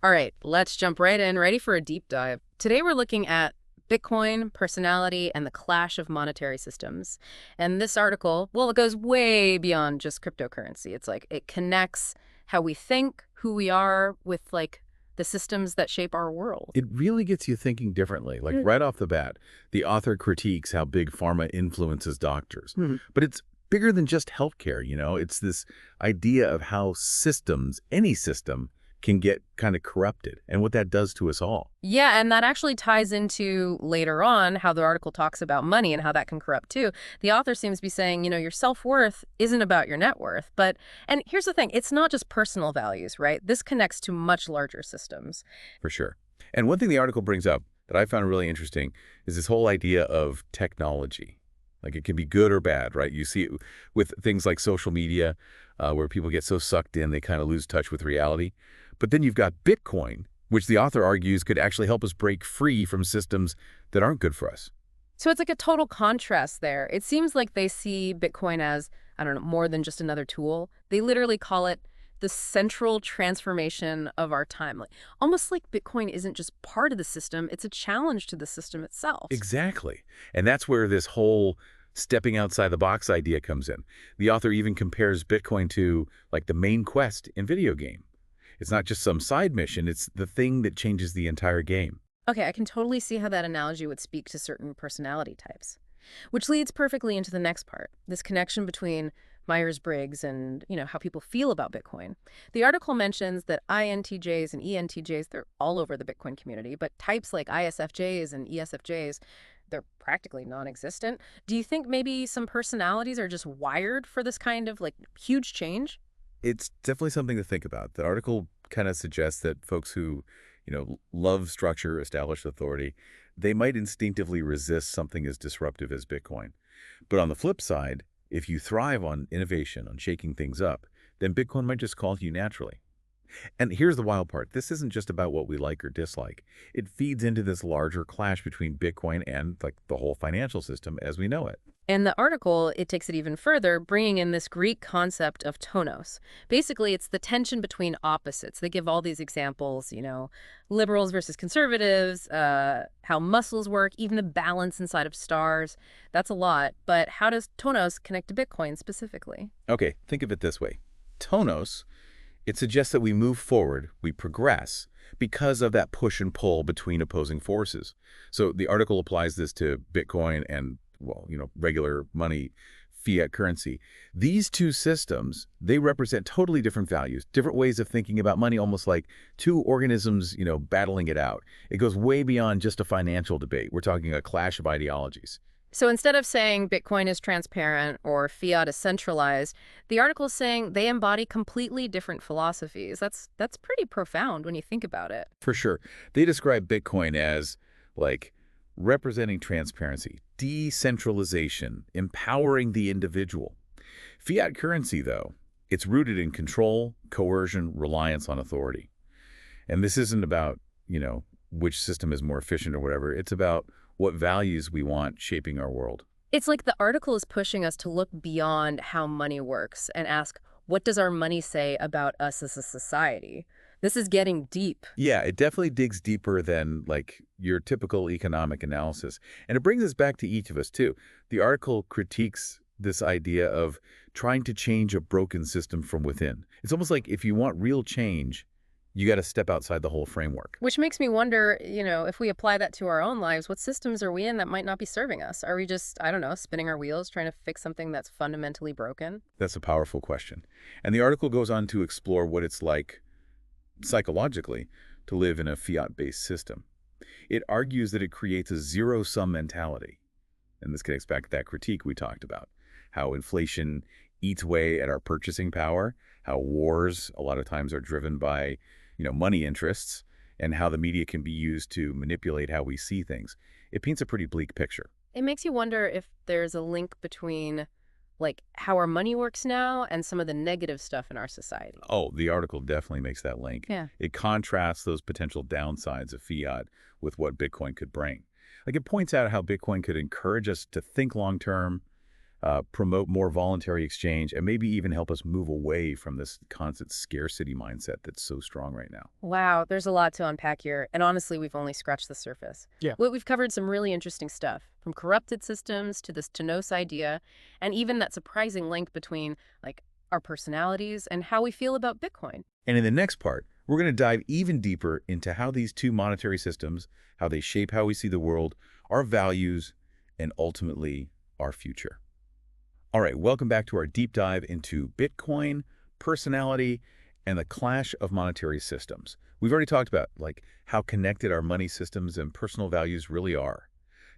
All right, let's jump right in. Ready for a deep dive. Today we're looking at Bitcoin, personality, and the clash of monetary systems. And this article, well, it goes way beyond just cryptocurrency. It's like it connects how we think, who we are, with like the systems that shape our world. It really gets you thinking differently. Like Mm. right off the bat, the author critiques how big pharma influences doctors. Mhm. But it's bigger than just healthcare, you know? It's this idea of how systems, any system, can get kind of corrupted and what that does to us all. Yeah, and that actually ties into later on how the article talks about money and how that can corrupt too. The author seems to be saying, your self-worth isn't about your net worth. And here's the thing, it's not just personal values, right? This connects to much larger systems. For sure. And one thing the article brings up that I found really interesting is this whole idea of technology. Like it can be good or bad, right? You see it with things like social media, where people get so sucked in, they kind of lose touch with reality. But then you've got Bitcoin, which the author argues could actually help us break free from systems that aren't good for us. So it's like a total contrast there. It seems like they see Bitcoin as, I don't know, more than just another tool. They literally call it the central transformation of our time. Like, almost like Bitcoin isn't just part of the system, it's a challenge to the system itself. Exactly. And that's where this whole stepping outside the box idea comes in. The author even compares Bitcoin to like the main quest in video game. It's not just some side mission, it's the thing that changes the entire game. Okay, I can totally see how that analogy would speak to certain personality types. Which leads perfectly into the next part, this connection between Myers-Briggs and, how people feel about Bitcoin. The article mentions that INTJs and ENTJs, they're all over the Bitcoin community, but types like ISFJs and ESFJs, they're practically non-existent. Do you think maybe some personalities are just wired for this kind of like huge change? It's definitely something to think about. The article kind of suggests that folks who, love structure, established authority, they might instinctively resist something as disruptive as Bitcoin. But on the flip side, if you thrive on innovation, on shaking things up, then Bitcoin might just call to you naturally. And here's the wild part. This isn't just about what we like or dislike. It feeds into this larger clash between Bitcoin and like the whole financial system as we know it. And the article, it takes it even further, bringing in this Greek concept of tonos. Basically, it's the tension between opposites. They give all these examples, liberals versus conservatives, how muscles work, even the balance inside of stars. That's a lot. But how does tonos connect to Bitcoin specifically? Okay, think of it this way. Tonos, it suggests that we move forward, we progress, because of that push and pull between opposing forces. So the article applies this to Bitcoin and, well, regular money, fiat currency. These two systems, they represent totally different values, different ways of thinking about money, almost like two organisms, battling it out. It goes way beyond just a financial debate. We're talking a clash of ideologies. So instead of saying Bitcoin is transparent or fiat is centralized, the article is saying they embody completely different philosophies. That's pretty profound when you think about it. For sure. They describe Bitcoin as like representing transparency, decentralization, empowering the individual. Fiat currency, though, it's rooted in control, coercion, reliance on authority. And this isn't about, which system is more efficient or whatever. It's about what values we want shaping our world. It's like the article is pushing us to look beyond how money works and ask, what does our money say about us as a society? This is getting deep. Yeah, it definitely digs deeper than like your typical economic analysis. And it brings us back to each of us too. The article critiques this idea of trying to change a broken system from within. It's almost like if you want real change, you got to step outside the whole framework. Which makes me wonder, if we apply that to our own lives, what systems are we in that might not be serving us? Are we just, I don't know, spinning our wheels trying to fix something that's fundamentally broken? That's a powerful question. And the article goes on to explore what it's like psychologically to live in a fiat-based system. It argues that it creates a zero-sum mentality. And this connects back to that critique we talked about, how inflation eats away at our purchasing power, how wars a lot of times are driven by, money interests, and how the media can be used to manipulate how we see things. It paints a pretty bleak picture. It makes you wonder if there's a link between, like, how our money works now and some of the negative stuff in our society. Oh, the article definitely makes that link. Yeah. It contrasts those potential downsides of fiat with what Bitcoin could bring. Like it points out how Bitcoin could encourage us to think long-term, promote more voluntary exchange, and maybe even help us move away from this constant scarcity mindset that's so strong right now. Wow, there's a lot to unpack here, and honestly, we've only scratched the surface. Yeah. We've covered some really interesting stuff, from corrupted systems to this Tenos idea, and even that surprising link between, like, our personalities and how we feel about Bitcoin. And in the next part, we're going to dive even deeper into how these two monetary systems, how they shape how we see the world, our values, and ultimately our future. All right, welcome back to our deep dive into Bitcoin, personality, and the clash of monetary systems. We've already talked about how connected our money systems and personal values really are.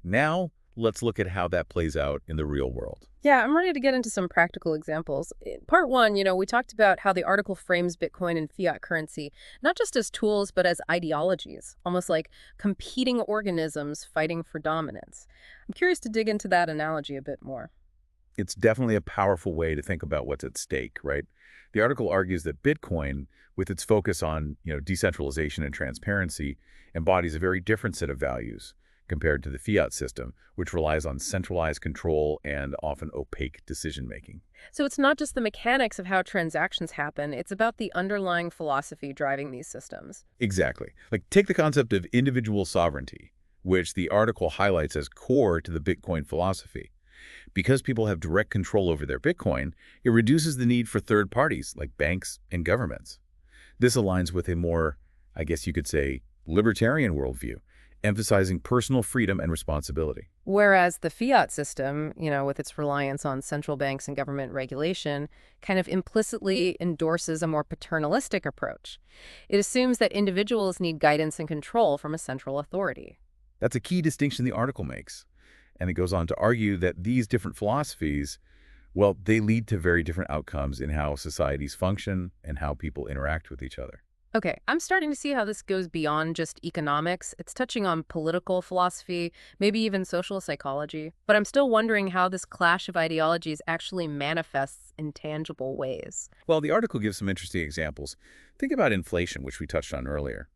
Now, let's look at how that plays out in the real world. Yeah, I'm ready to get into some practical examples. In part one, we talked about how the article frames Bitcoin and fiat currency, not just as tools, but as ideologies, almost like competing organisms fighting for dominance. I'm curious to dig into that analogy a bit more. It's definitely a powerful way to think about what's at stake, right? The article argues that Bitcoin, with its focus on, decentralization and transparency, embodies a very different set of values compared to the fiat system, which relies on centralized control and often opaque decision-making. So it's not just the mechanics of how transactions happen, it's about the underlying philosophy driving these systems. Exactly. Take the concept of individual sovereignty, which the article highlights as core to the Bitcoin philosophy. Because people have direct control over their Bitcoin, it reduces the need for third parties like banks and governments. This aligns with a more, I guess you could say, libertarian worldview, emphasizing personal freedom and responsibility. Whereas the fiat system, with its reliance on central banks and government regulation, kind of implicitly endorses a more paternalistic approach. It assumes that individuals need guidance and control from a central authority. That's a key distinction the article makes. And it goes on to argue that these different philosophies, well, they lead to very different outcomes in how societies function and how people interact with each other. Okay, I'm starting to see how this goes beyond just economics. It's touching on political philosophy, maybe even social psychology. But I'm still wondering how this clash of ideologies actually manifests in tangible ways. Well, the article gives some interesting examples. Think about inflation, which we touched on earlier.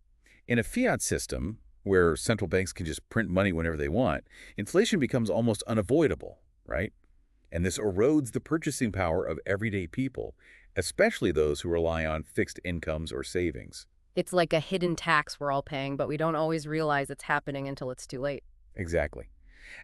In a fiat system, where central banks can just print money whenever they want, inflation becomes almost unavoidable, right? And this erodes the purchasing power of everyday people, especially those who rely on fixed incomes or savings. It's like a hidden tax we're all paying, but we don't always realize it's happening until it's too late. Exactly.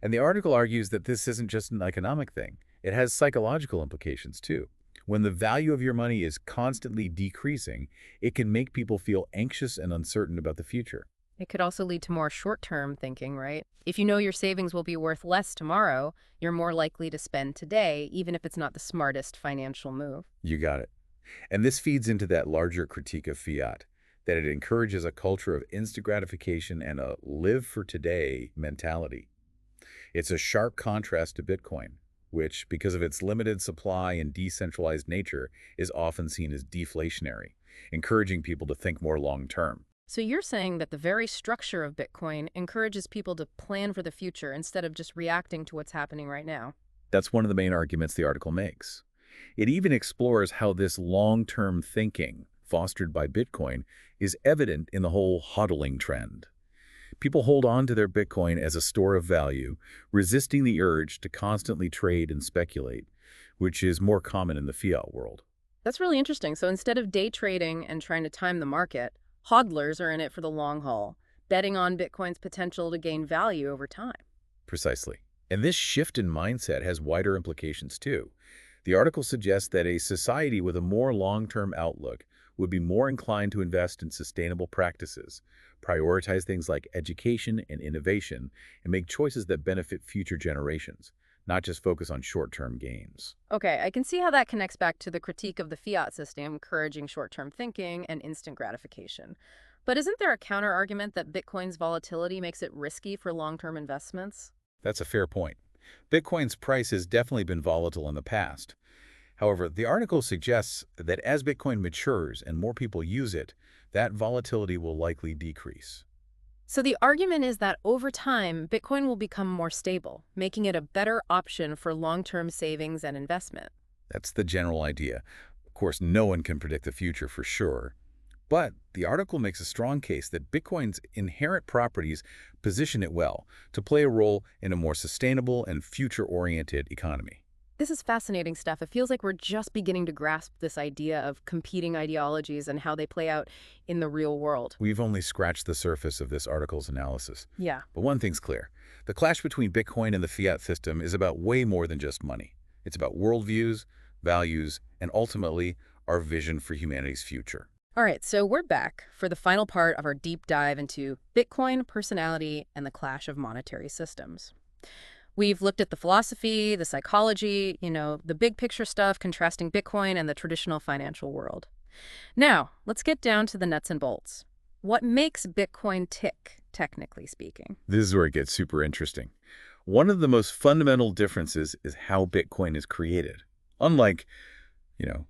And the article argues that this isn't just an economic thing. It has psychological implications, too. When the value of your money is constantly decreasing, it can make people feel anxious and uncertain about the future. It could also lead to more short-term thinking, right? If you know your savings will be worth less tomorrow, you're more likely to spend today, even if it's not the smartest financial move. You got it. And this feeds into that larger critique of fiat, that it encourages a culture of instant gratification and a live for today mentality. It's a sharp contrast to Bitcoin, which, because of its limited supply and decentralized nature, is often seen as deflationary, encouraging people to think more long-term. So you're saying that the very structure of Bitcoin encourages people to plan for the future instead of just reacting to what's happening right now. That's one of the main arguments the article makes. It even explores how this long-term thinking, fostered by Bitcoin, is evident in the whole hodling trend. People hold on to their Bitcoin as a store of value, resisting the urge to constantly trade and speculate, which is more common in the fiat world. That's really interesting. So instead of day trading and trying to time the market, hodlers are in it for the long haul, betting on Bitcoin's potential to gain value over time. Precisely. And this shift in mindset has wider implications too. The article suggests that a society with a more long-term outlook would be more inclined to invest in sustainable practices, prioritize things like education and innovation, and make choices that benefit future generations, not just focus on short-term gains. Okay, I can see how that connects back to the critique of the fiat system, encouraging short-term thinking and instant gratification. But isn't there a counter-argument that Bitcoin's volatility makes it risky for long-term investments? That's a fair point. Bitcoin's price has definitely been volatile in the past. However, the article suggests that as Bitcoin matures and more people use it, that volatility will likely decrease. So the argument is that over time, Bitcoin will become more stable, making it a better option for long-term savings and investment. That's the general idea. Of course, no one can predict the future for sure. But the article makes a strong case that Bitcoin's inherent properties position it well to play a role in a more sustainable and future-oriented economy. This is fascinating stuff. It feels like we're just beginning to grasp this idea of competing ideologies and how they play out in the real world. We've only scratched the surface of this article's analysis. Yeah. But one thing's clear. The clash between Bitcoin and the fiat system is about way more than just money. It's about worldviews, values, and ultimately, our vision for humanity's future. All right, so we're back for the final part of our deep dive into Bitcoin, personality, and the clash of monetary systems. We've looked at the philosophy, the psychology, the big picture stuff contrasting Bitcoin and the traditional financial world. Now, let's get down to the nuts and bolts. What makes Bitcoin tick, technically speaking? This is where it gets super interesting. One of the most fundamental differences is how Bitcoin is created. Unlike,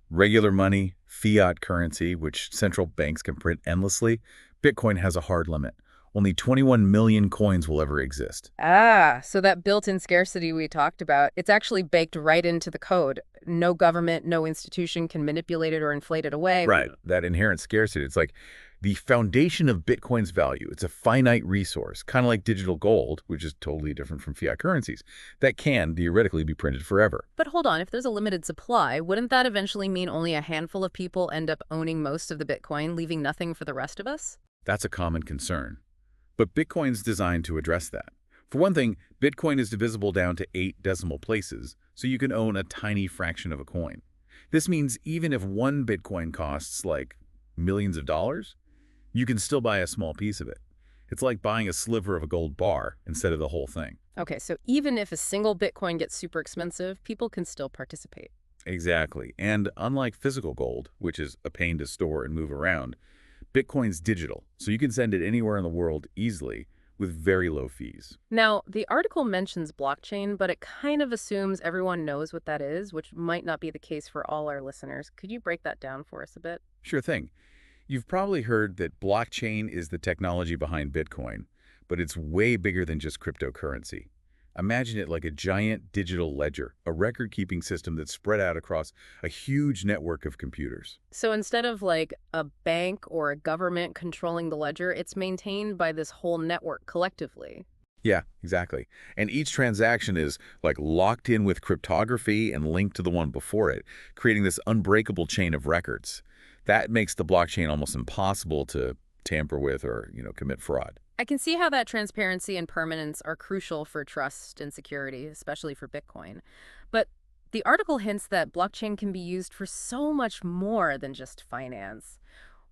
regular money, fiat currency, which central banks can print endlessly, Bitcoin has a hard limit. Only 21 million coins will ever exist. Ah, so that built-in scarcity we talked about, it's actually baked right into the code. No government, no institution can manipulate it or inflate it away. Right. That inherent scarcity. It's like the foundation of Bitcoin's value. It's a finite resource, kind of like digital gold, which is totally different from fiat currencies, that can theoretically be printed forever. But hold on, if there's a limited supply, wouldn't that eventually mean only a handful of people end up owning most of the Bitcoin, leaving nothing for the rest of us? That's a common concern. But Bitcoin's designed to address that. For one thing, Bitcoin is divisible down to 8 decimal places, so you can own a tiny fraction of a coin. This means even if one Bitcoin costs like millions of dollars, you can still buy a small piece of it. It's like buying a sliver of a gold bar instead of the whole thing. Okay, so even if a single Bitcoin gets super expensive, people can still participate. Exactly. And unlike physical gold, which is a pain to store and move around, Bitcoin's digital, so you can send it anywhere in the world easily with very low fees. Now, the article mentions blockchain, but it kind of assumes everyone knows what that is, which might not be the case for all our listeners. Could you break that down for us a bit? Sure thing. You've probably heard that blockchain is the technology behind Bitcoin, but it's way bigger than just cryptocurrency. Imagine it like a giant digital ledger, a record-keeping system that's spread out across a huge network of computers. So instead of like a bank or a government controlling the ledger, it's maintained by this whole network collectively. Yeah, exactly. And each transaction is like locked in with cryptography and linked to the one before it, creating this unbreakable chain of records. That makes the blockchain almost impossible to tamper with or, commit fraud. I can see how that transparency and permanence are crucial for trust and security, especially for Bitcoin. But the article hints that blockchain can be used for so much more than just finance.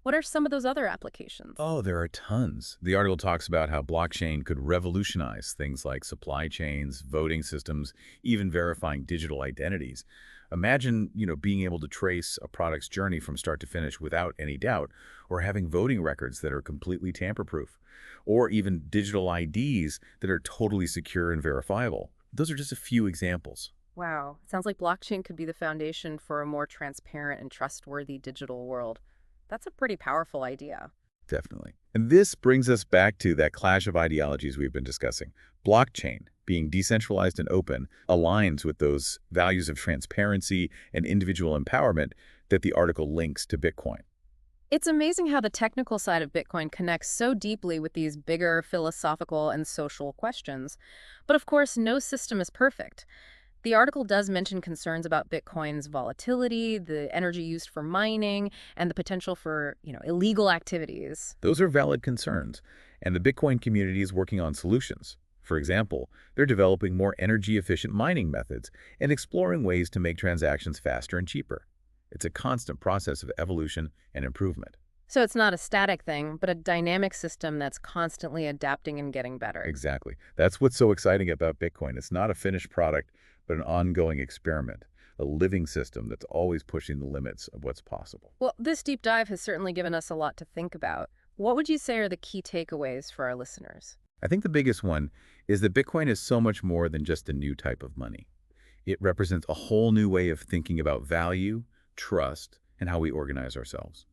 What are some of those other applications? Oh, there are tons. The article talks about how blockchain could revolutionize things like supply chains, voting systems, even verifying digital identities. Imagine, being able to trace a product's journey from start to finish without any doubt, or having voting records that are completely tamper-proof, or even digital IDs that are totally secure and verifiable. Those are just a few examples. Wow, sounds like blockchain could be the foundation for a more transparent and trustworthy digital world. That's a pretty powerful idea. Definitely. And this brings us back to that clash of ideologies we've been discussing. Blockchain, being decentralized and open, aligns with those values of transparency and individual empowerment that the article links to Bitcoin. It's amazing how the technical side of Bitcoin connects so deeply with these bigger philosophical and social questions. But of course, no system is perfect. The article does mention concerns about Bitcoin's volatility, the energy used for mining, and the potential for, illegal activities. Those are valid concerns, and the Bitcoin community is working on solutions. For example, they're developing more energy-efficient mining methods and exploring ways to make transactions faster and cheaper. It's a constant process of evolution and improvement. So it's not a static thing, but a dynamic system that's constantly adapting and getting better. Exactly. That's what's so exciting about Bitcoin. It's not a finished product, but an ongoing experiment, a living system that's always pushing the limits of what's possible. Well, this deep dive has certainly given us a lot to think about. What would you say are the key takeaways for our listeners? I think the biggest one is that Bitcoin is so much more than just a new type of money. It represents a whole new way of thinking about value, trust, and how we organize ourselves.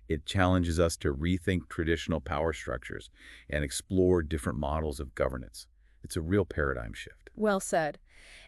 It challenges us to rethink traditional power structures and explore different models of governance. It's a real paradigm shift. Well said.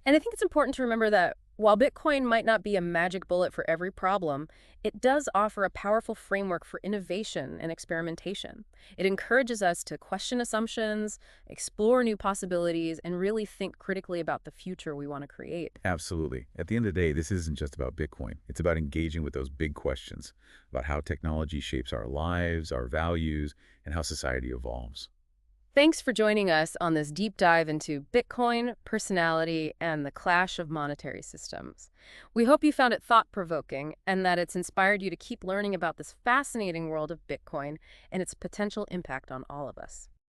And I think it's important to remember that While Bitcoin might not be a magic bullet for every problem, it does offer a powerful framework for innovation and experimentation. It encourages us to question assumptions, explore new possibilities, and really think critically about the future we want to create. Absolutely. At the end of the day, this isn't just about Bitcoin. It's about engaging with those big questions about how technology shapes our lives, our values, and how society evolves. Thanks for joining us on this deep dive into Bitcoin, personality, and the clash of monetary systems. We hope you found it thought-provoking and that it's inspired you to keep learning about this fascinating world of Bitcoin and its potential impact on all of us.